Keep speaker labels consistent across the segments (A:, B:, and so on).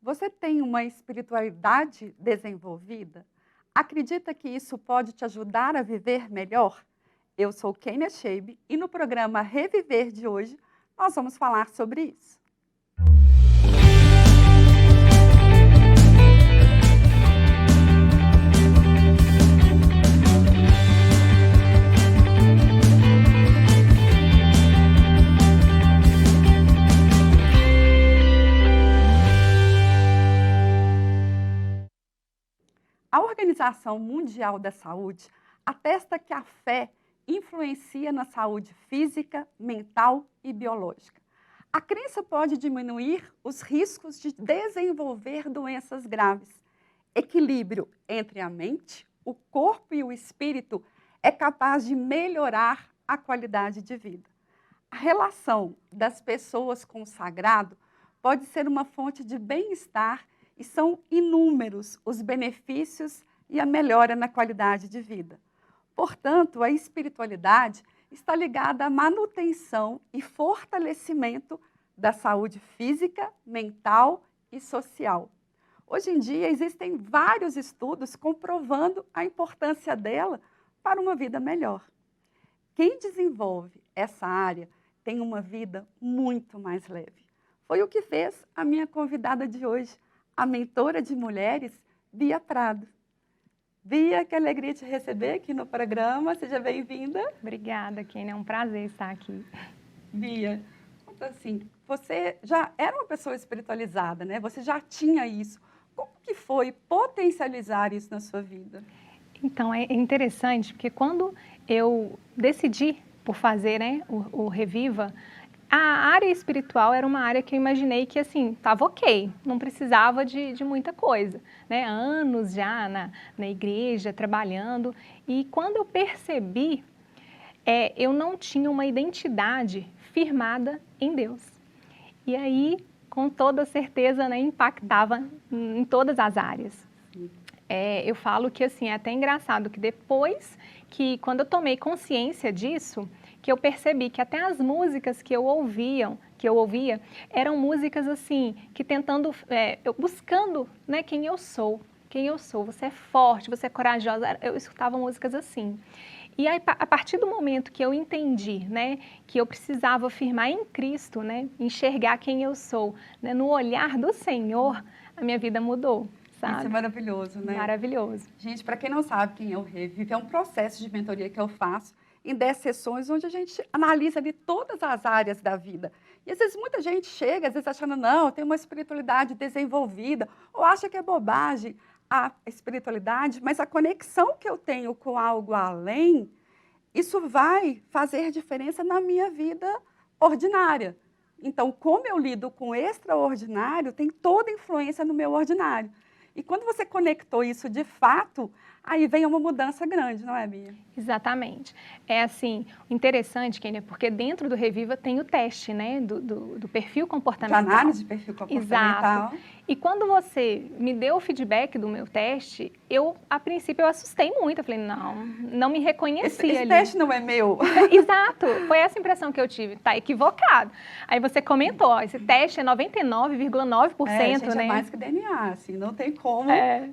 A: Você tem uma espiritualidade desenvolvida? Acredita que isso pode te ajudar a viver melhor? Eu sou Kênia Shebe e no programa Reviver de hoje nós vamos falar sobre isso. A Organização Mundial da Saúde atesta que a fé influencia na saúde física, mental e biológica. A crença pode diminuir os riscos de desenvolver doenças graves. Equilíbrio entre a mente, o corpo e o espírito é capaz de melhorar a qualidade de vida. A relação das pessoas com o sagrado pode ser uma fonte de bem-estar e são inúmeros os benefícios e a melhora na qualidade de vida. Portanto, a espiritualidade está ligada à manutenção e fortalecimento da saúde física, mental e social. Hoje em dia, existem vários estudos comprovando a importância dela para uma vida melhor. Quem desenvolve essa área tem uma vida muito mais leve. Foi o que fez a minha convidada de hoje, a mentora de mulheres, Bia Prado. Bia, que alegria te receber aqui no programa. Seja bem-vinda.
B: Obrigada, Kênia. É um prazer estar aqui.
A: Bia, conta assim, você já era uma pessoa espiritualizada, né? Você já tinha isso. Como que foi potencializar isso na sua vida?
B: Então, é interessante, porque quando eu decidi por fazer, né, o Reviva, a área espiritual era uma área que eu imaginei que, assim, estava ok, não precisava de muita coisa, né? Anos já na igreja, trabalhando, e quando eu percebi, eu não tinha uma identidade firmada em Deus. E aí, com toda certeza, né, impactava em todas as áreas. Eu falo que, assim, é até engraçado que depois quando eu tomei consciência disso, que eu percebi que até as músicas que eu ouvia, eram músicas assim, que eu buscando, né, quem eu sou, você é forte, você é corajosa, eu escutava músicas assim. E aí, a partir do momento que eu entendi, né, que eu precisava firmar em Cristo, né, enxergar quem eu sou, né, no olhar do Senhor, a minha vida mudou. Sabe?
A: Isso é maravilhoso, né?
B: Maravilhoso.
A: Gente, para quem não sabe quem é o Revive, é um processo de mentoria que eu faço em 10 sessões, onde a gente analisa ali todas as áreas da vida. E às vezes muita gente chega, às vezes achando, não, tem uma espiritualidade desenvolvida, ou acha que é bobagem a espiritualidade, mas a conexão que eu tenho com algo além, isso vai fazer diferença na minha vida ordinária. Então, como eu lido com o extraordinário, tem toda influência no meu ordinário. E quando você conectou isso de fato, aí vem uma mudança grande, não é, Bia?
B: Exatamente. É assim, interessante, Kênia, porque dentro do Reviva tem o teste, né, do perfil comportamental.
A: De análise de perfil comportamental.
B: Exato. E quando você me deu o feedback do meu teste, a princípio, eu assustei muito. Eu falei, não me reconheci
A: esse
B: ali.
A: Teste não é meu.
B: Exato. Foi essa impressão que eu tive. Tá equivocado. Aí você comentou, ó, esse teste é 99,9%,
A: gente,
B: né?
A: É mais que DNA, assim, não tem como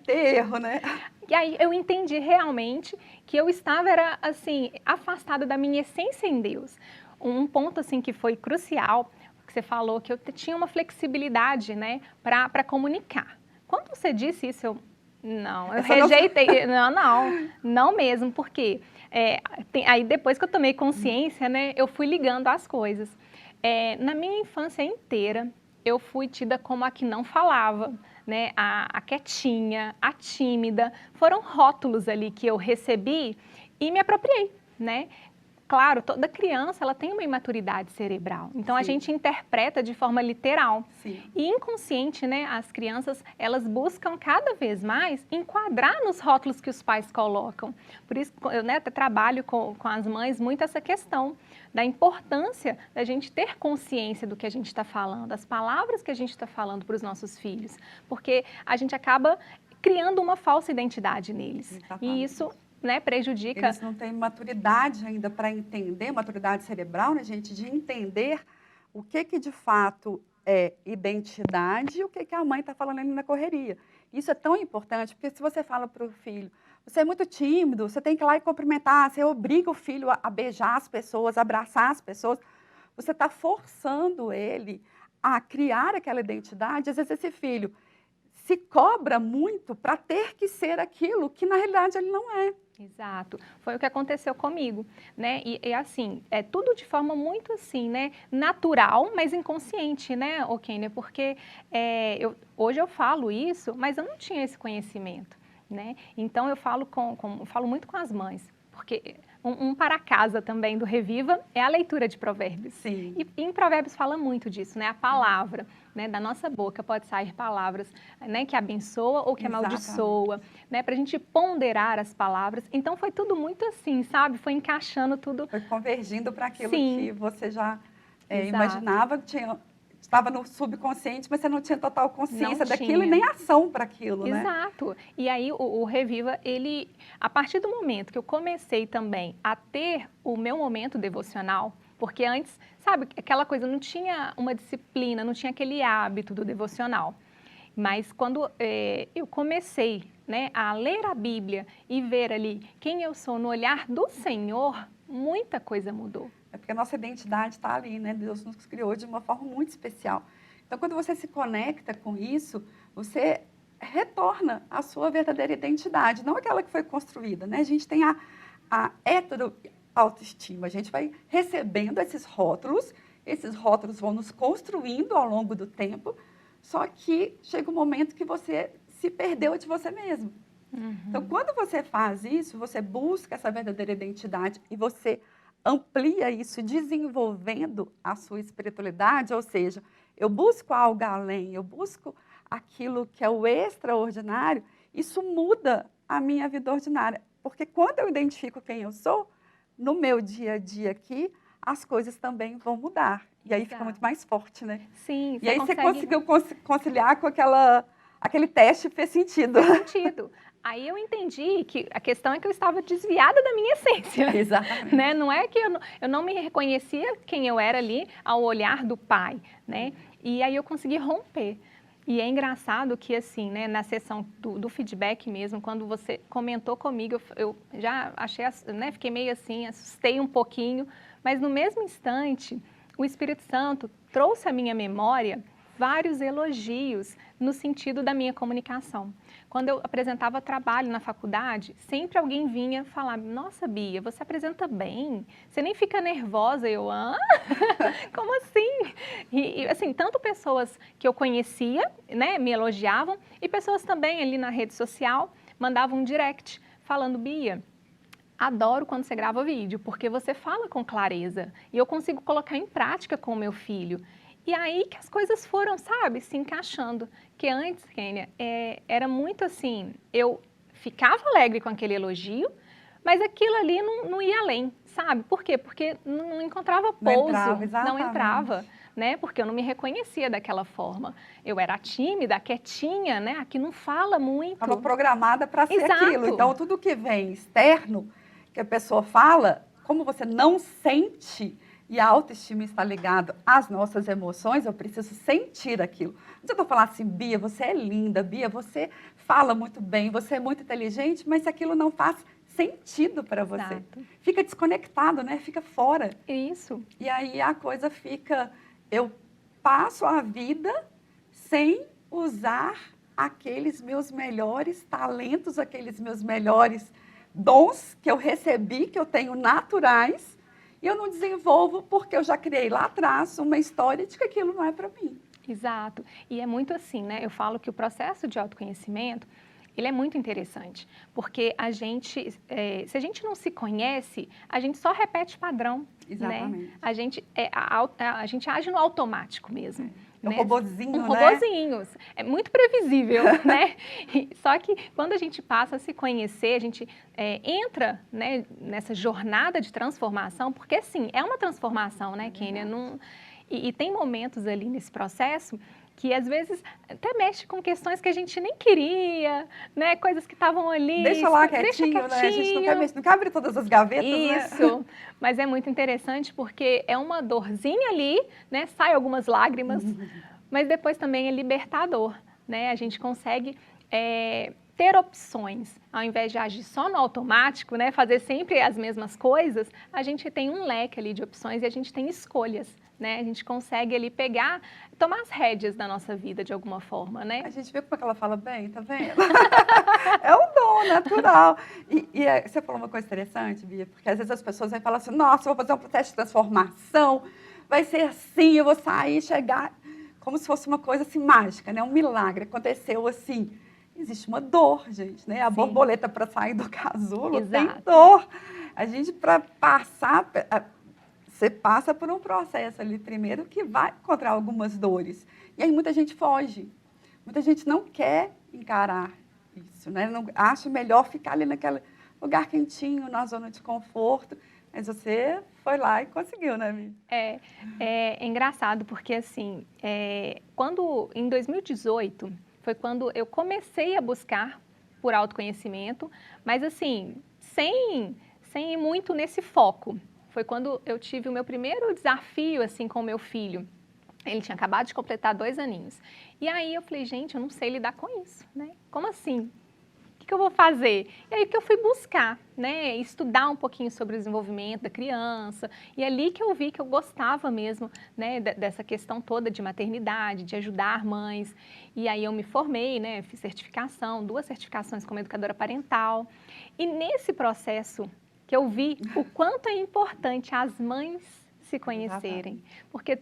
A: ter erro, né?
B: E aí eu entendi realmente que eu estava, assim, afastada da minha essência em Deus. Um ponto, assim, que foi crucial, que você falou, que eu tinha uma flexibilidade, né, para comunicar. Quando você disse isso, eu rejeitei. Não mesmo, porque aí depois que eu tomei consciência, né, eu fui ligando as coisas. Na minha infância inteira, eu fui tida como a que não falava, né, a quietinha, a tímida, foram rótulos ali que eu recebi e me apropriei, né? Claro, toda criança ela tem uma imaturidade cerebral, então a gente interpreta de forma literal.
A: Sim.
B: E inconsciente, né, as crianças elas buscam cada vez mais enquadrar nos rótulos que os pais colocam. Por isso eu, né, trabalho com as mães muito essa questão da importância da gente ter consciência do que a gente está falando, das palavras que a gente está falando para os nossos filhos, porque a gente acaba criando uma falsa identidade neles.
A: Exatamente.
B: E isso, né, prejudica.
A: Eles não têm maturidade ainda para entender, maturidade cerebral, né, gente, de entender o que de fato é identidade e o que a mãe está falando ali na correria. Isso é tão importante, porque se você fala para o filho, você é muito tímido, você tem que ir lá e cumprimentar, você obriga o filho a beijar as pessoas, abraçar as pessoas, você está forçando ele a criar aquela identidade. Às vezes esse filho se cobra muito para ter que ser aquilo que na realidade ele não é.
B: Exato, foi o que aconteceu comigo, né? E assim, é tudo de forma muito assim, né? Natural, mas inconsciente, né, Kênia? Porque hoje eu falo isso, mas eu não tinha esse conhecimento, né? Então eu falo falo muito com as mães, porque um para casa também do Reviva é a leitura de Provérbios.
A: Sim.
B: E em Provérbios fala muito disso, né? A palavra, né? Da nossa boca pode sair palavras, né? Que abençoa ou que amaldiçoa, né? Para a gente ponderar as palavras. Então foi tudo muito assim, sabe? Foi encaixando tudo.
A: Foi convergindo para aquilo
B: Sim.
A: que você já imaginava, estava no subconsciente, mas você não tinha total consciência daquilo e nem ação para aquilo, né?
B: Exato. E aí o Reviva, a partir do momento que eu comecei também a ter o meu momento devocional, porque antes, sabe, aquela coisa, não tinha uma disciplina, não tinha aquele hábito do devocional. Mas quando eu comecei, né, a ler a Bíblia e ver ali quem eu sou no olhar do Senhor, muita coisa mudou.
A: É porque a nossa identidade está ali, né? Deus nos criou de uma forma muito especial. Então, quando você se conecta com isso, você retorna à sua verdadeira identidade, não aquela que foi construída, né? A gente tem a heteroautoestima, a gente vai recebendo esses rótulos vão nos construindo ao longo do tempo, só que chega um momento que você se perdeu de você mesmo.
B: Uhum.
A: Então, quando você faz isso, você busca essa verdadeira identidade e você amplia isso desenvolvendo a sua espiritualidade, ou seja, eu busco algo além, eu busco aquilo que é o extraordinário, isso muda a minha vida ordinária. Porque quando eu identifico quem eu sou, no meu dia a dia aqui, as coisas também vão mudar. E aí fica muito mais forte, né?
B: Sim.
A: E aí você conseguiu conciliar com aquele teste, fez sentido.
B: Fez sentido. Aí eu entendi que a questão é que eu estava desviada da minha essência.
A: Exatamente.
B: Né? Não é que eu não me reconhecia quem eu era ali ao olhar do Pai, né? E aí eu consegui romper. E é engraçado que, assim, né, na sessão do feedback mesmo, quando você comentou comigo, eu já achei, né, fiquei meio assim, assustei um pouquinho, mas no mesmo instante, o Espírito Santo trouxe à minha memória vários elogios no sentido da minha comunicação. Quando eu apresentava trabalho na faculdade, sempre alguém vinha falar, nossa, Bia, você apresenta bem, você nem fica nervosa. Eu, como assim? E assim, tanto pessoas que eu conhecia, né, me elogiavam, e pessoas também ali na rede social mandavam um direct falando, Bia, adoro quando você grava vídeo, porque você fala com clareza, e eu consigo colocar em prática com o meu filho. E aí que as coisas foram, sabe, se encaixando. Que antes, Kênia, era muito assim, eu ficava alegre com aquele elogio, mas aquilo ali não ia além, sabe? Por quê? Porque não encontrava pouso, não entrava, né? Porque eu não me reconhecia daquela forma. Eu era tímida, quietinha, né? Aqui não fala muito.
A: Estava programada para ser aquilo. Então, tudo que vem externo, que a pessoa fala, como você não sente... E a autoestima está ligada às nossas emoções, eu preciso sentir aquilo. Não adianta eu falar assim, Bia, você é linda, Bia, você fala muito bem, você é muito inteligente, mas se aquilo não faz sentido para você.
B: Exato.
A: Fica desconectado, né? Fica fora.
B: Isso.
A: E aí a coisa fica, eu passo a vida sem usar aqueles meus melhores talentos, aqueles meus melhores dons que eu recebi, que eu tenho naturais, e eu não desenvolvo porque eu já criei lá atrás uma história de que aquilo não é para mim.
B: Exato. E é muito assim, né? Eu falo que o processo de autoconhecimento, ele é muito interessante, porque a gente, se a gente não se conhece, a gente só repete padrão.
A: Exatamente.
B: Né? A gente age no automático mesmo.
A: É um robozinho, né?
B: Robozinhos. É muito previsível, né? Só que quando a gente passa a se conhecer, a gente entra, né, nessa jornada de transformação, porque sim, é uma transformação, né, Kênia? E tem momentos ali nesse processo que às vezes até mexe com questões que a gente nem queria, né? Coisas que estavam ali.
A: Deixa lá quietinho, né? A gente não quer abrir todas as gavetas,
B: Isso,
A: né?
B: Mas é muito interessante porque é uma dorzinha ali, né? Sai algumas lágrimas, mas depois também é libertador, né? A gente consegue ter opções, ao invés de agir só no automático, né? Fazer sempre as mesmas coisas, a gente tem um leque ali de opções e a gente tem escolhas, né? A gente consegue ali tomar as rédeas da nossa vida de alguma forma, né?
A: A gente vê como é que ela fala bem, tá vendo? É um dom natural. Você falou uma coisa interessante, Bia, porque às vezes as pessoas vão falar assim, nossa, eu vou fazer um processo de transformação, vai ser assim, eu vou sair, chegar, como se fosse uma coisa assim mágica, né? Um milagre, aconteceu assim. Existe uma dor, gente, né? A
B: Sim.
A: borboleta para sair do casulo tem
B: Exato.
A: dor. A gente, para passar, você passa por um processo ali primeiro que vai encontrar algumas dores. E aí muita gente foge. Muita gente não quer encarar isso, né? Não, acha melhor ficar ali naquele lugar quentinho, na zona de conforto. Mas você foi lá e conseguiu, né, Mi?
B: É engraçado, porque assim, em 2018, foi quando eu comecei a buscar por autoconhecimento, mas assim, sem ir muito nesse foco. Foi quando eu tive o meu primeiro desafio, assim, com o meu filho. Ele tinha acabado de completar 2 aninhos. E aí eu falei, gente, eu não sei lidar com isso, né? Como assim? O que eu vou fazer? E aí que eu fui buscar, né? Estudar um pouquinho sobre o desenvolvimento da criança. E ali que eu vi que eu gostava mesmo, né? Dessa questão toda de maternidade, de ajudar mães. E aí eu me formei, né? Fiz certificação, 2 certificações como educadora parental. E nesse processo que eu vi o quanto é importante as mães se conhecerem. Porque,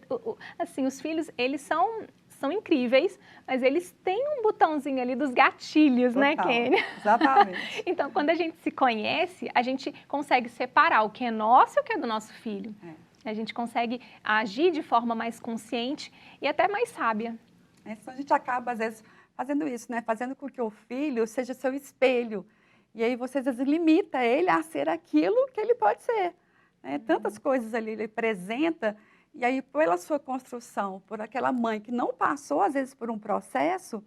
B: assim, os filhos, eles são incríveis, mas eles têm um botãozinho ali dos gatilhos,
A: Total,
B: né, Kênia?
A: Exatamente.
B: Então, quando a gente se conhece, a gente consegue separar o que é nosso e o que é do nosso filho. A gente consegue agir de forma mais consciente e até mais sábia.
A: Então a gente acaba, às vezes, fazendo isso, né? Fazendo com que o filho seja seu espelho. E aí você, às vezes, limita ele a ser aquilo que ele pode ser. Né? Tantas coisas ali ele apresenta. E aí, pela sua construção, por aquela mãe que não passou, às vezes, por um processo,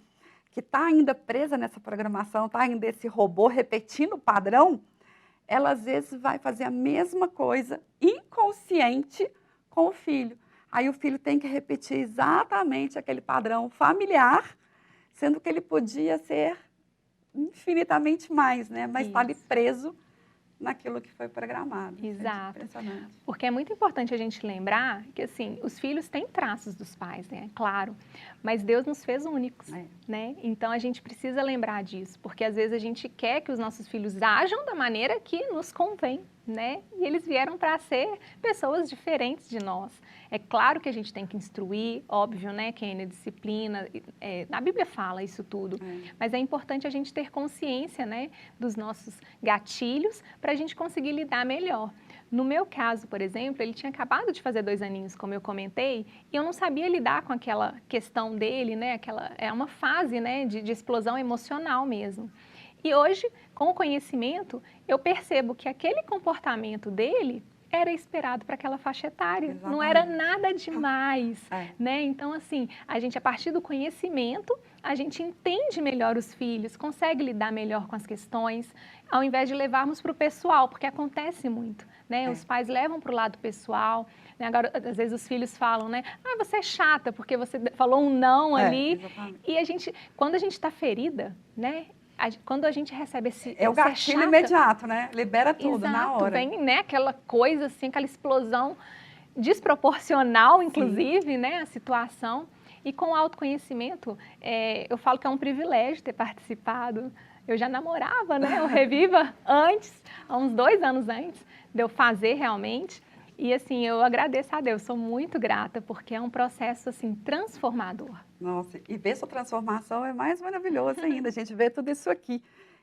A: que está ainda presa nessa programação, está ainda esse robô repetindo o padrão, ela, às vezes, vai fazer a mesma coisa, inconsciente, com o filho. Aí o filho tem que repetir exatamente aquele padrão familiar, sendo que ele podia ser infinitamente mais, né? Mas está ali preso naquilo que foi programado.
B: Exato.
A: Impressionante.
B: Porque é muito importante a gente lembrar que, assim, os filhos têm traços dos pais, né? Claro, mas Deus nos fez únicos, né? Então, a gente precisa lembrar disso, porque às vezes a gente quer que os nossos filhos ajam da maneira que nos convém, né? E eles vieram para ser pessoas diferentes de nós. É claro que a gente tem que instruir, óbvio, né? Que é disciplina, a Bíblia fala isso tudo, mas é importante a gente ter consciência, né? Dos nossos gatilhos para a gente conseguir lidar melhor. No meu caso, por exemplo, ele tinha acabado de fazer 2 aninhos, como eu comentei, e eu não sabia lidar com aquela questão dele, né? É uma fase, né? De explosão emocional mesmo. E hoje, com o conhecimento, eu percebo que aquele comportamento dele era esperado para aquela faixa etária. Exatamente. Não era nada demais, né? Então, assim, a gente, a partir do conhecimento, a gente entende melhor os filhos, consegue lidar melhor com as questões, ao invés de levarmos para o pessoal, porque acontece muito, né? Os pais levam para o lado pessoal, né? Agora, às vezes os filhos falam, né? Ah, você é chata, porque você falou um não ali. Exatamente. E quando a gente está ferida, né? Quando a gente recebe esse...
A: É o gatilho imediato, né? Libera tudo. Exato, na hora.
B: Vem, né, aquela coisa assim, aquela explosão desproporcional, inclusive, né, a situação. E com o autoconhecimento, eu falo que é um privilégio ter participado. Eu já namorava, né, o Reviva antes, há uns 2 anos antes de eu fazer realmente. E assim, eu agradeço a Deus, sou muito grata, porque é um processo assim transformador.
A: Nossa, e ver sua transformação é mais maravilhoso ainda, a gente vê tudo isso aqui.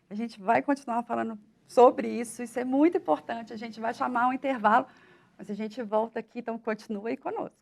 A: A gente vai continuar falando sobre isso é muito importante, a gente vai chamar um intervalo, mas a gente volta aqui, então continua aí conosco.